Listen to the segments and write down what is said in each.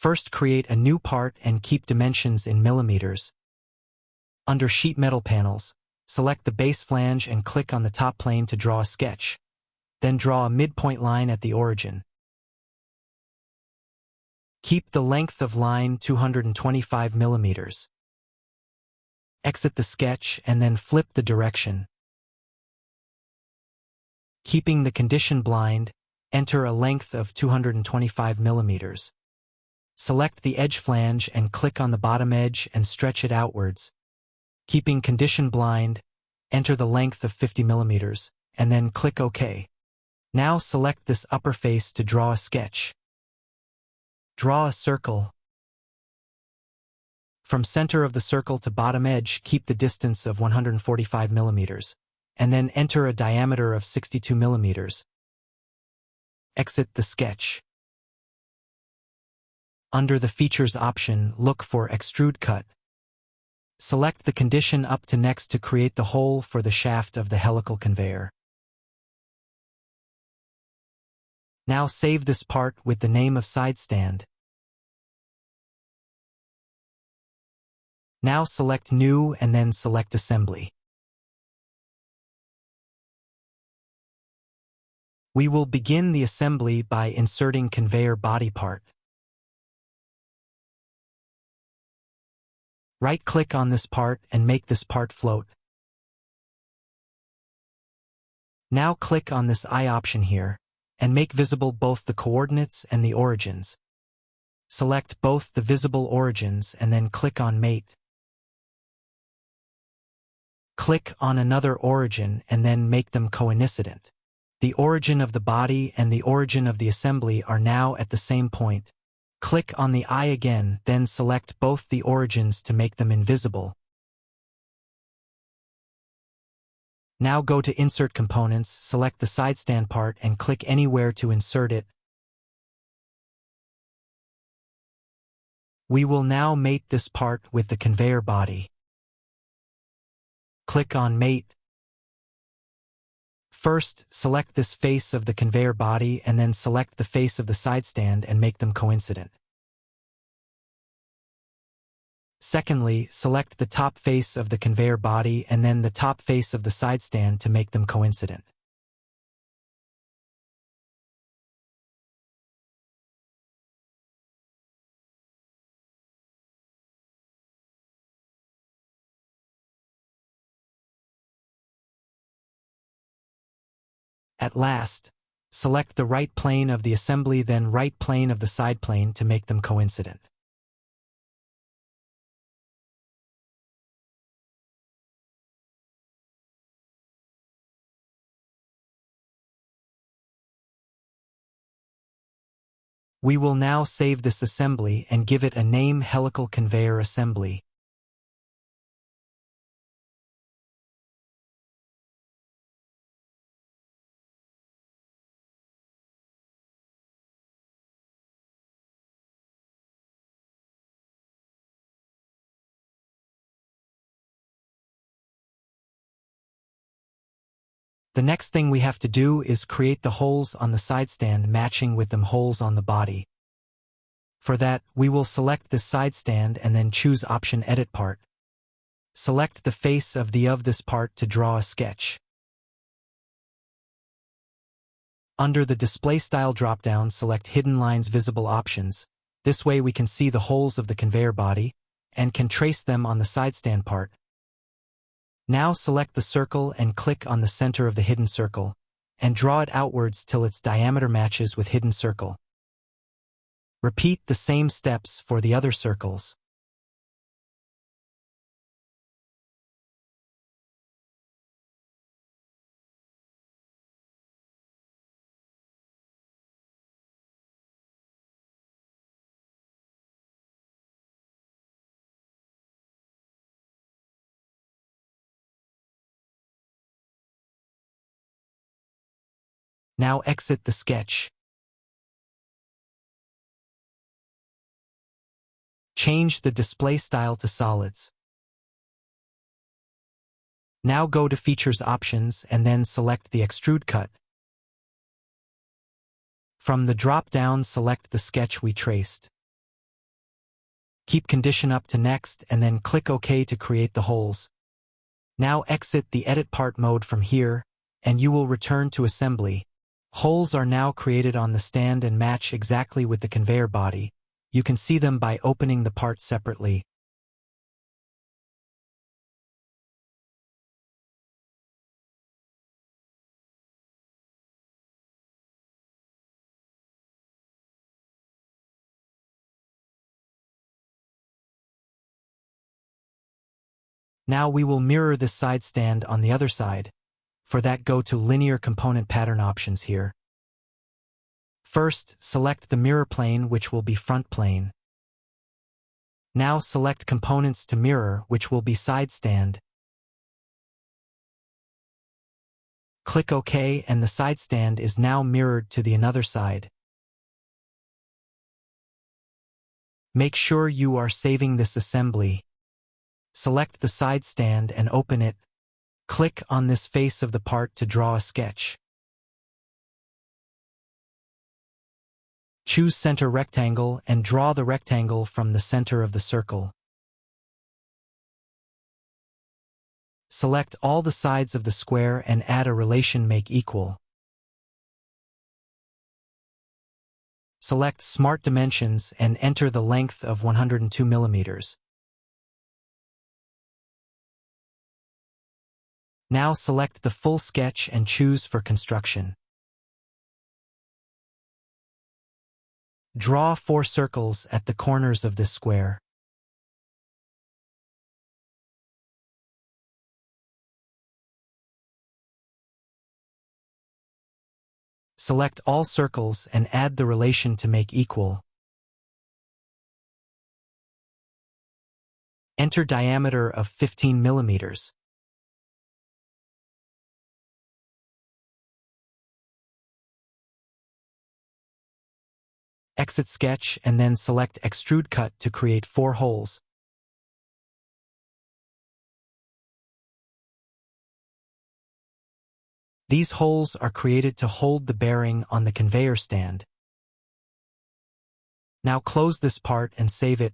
First, create a new part and keep dimensions in millimeters. Under Sheet Metal Panels, select the base flange and click on the top plane to draw a sketch. Then draw a midpoint line at the origin. Keep the length of line 225 millimeters. Exit the sketch and then flip the direction. Keeping the condition blind, enter a length of 225 millimeters. Select the edge flange and click on the bottom edge and stretch it outwards. Keeping condition blind, enter the length of 50 millimeters, and then click OK. Now select this upper face to draw a sketch. Draw a circle. From center of the circle to bottom edge, keep the distance of 145 millimeters, and then enter a diameter of 62 millimeters. Exit the sketch. Under the Features option, look for Extrude Cut. Select the condition up to next to create the hole for the shaft of the helical conveyor. Now save this part with the name of side stand. Now select New and then select Assembly. We will begin the assembly by inserting conveyor body part. Right-click on this part and make this part float. Now click on this eye option here, and make visible both the coordinates and the origins. Select both the visible origins and then click on Mate. Click on another origin and then make them coincident. The origin of the body and the origin of the assembly are now at the same point. Click on the eye again, then select both the origins to make them invisible. Now go to Insert Components, select the side stand part and click anywhere to insert it. We will now mate this part with the conveyor body. Click on Mate. First, select this face of the conveyor body and then select the face of the side stand and make them coincident. Secondly, select the top face of the conveyor body and then the top face of the side stand to make them coincident. At last, select the right plane of the assembly, then right plane of the side plane to make them coincident. We will now save this assembly and give it a name: Helical Conveyor Assembly. The next thing we have to do is create the holes on the side stand matching with them holes on the body. For that, we will select this side stand and then choose option Edit Part. Select the face of this part to draw a sketch. Under the Display Style drop-down, select Hidden Lines Visible options. This way we can see the holes of the conveyor body and can trace them on the side stand part. Now select the circle and click on the center of the hidden circle, and draw it outwards till its diameter matches with hidden circle. Repeat the same steps for the other circles. Now exit the sketch. Change the display style to solids. Now go to Features Options and then select the Extrude Cut. From the drop-down, select the sketch we traced. Keep condition up to next and then click OK to create the holes. Now exit the Edit Part mode from here, and you will return to assembly. Holes are now created on the stand and match exactly with the conveyor body. You can see them by opening the part separately. Now we will mirror this side stand on the other side. For that, go to Linear Component Pattern Options here. First, select the mirror plane, which will be front plane. Now select Components to mirror, which will be side stand. Click OK and the side stand is now mirrored to the another side. Make sure you are saving this assembly. Select the side stand and open it. Click on this face of the part to draw a sketch. Choose Center Rectangle and draw the rectangle from the center of the circle. Select all the sides of the square and add a relation make equal. Select Smart Dimensions and enter the length of 102 millimeters. Now select the full sketch and choose for construction. Draw 4 circles at the corners of this square. Select all circles and add the relation to make equal. Enter diameter of 15 millimeters. Exit sketch and then select Extrude Cut to create 4 holes. These holes are created to hold the bearing on the conveyor stand. Now close this part and save it.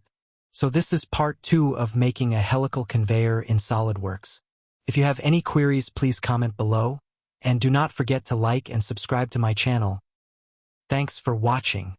So this is part 2 of making a helical conveyor in SolidWorks. If you have any queries, please comment below, and do not forget to like and subscribe to my channel. Thanks for watching.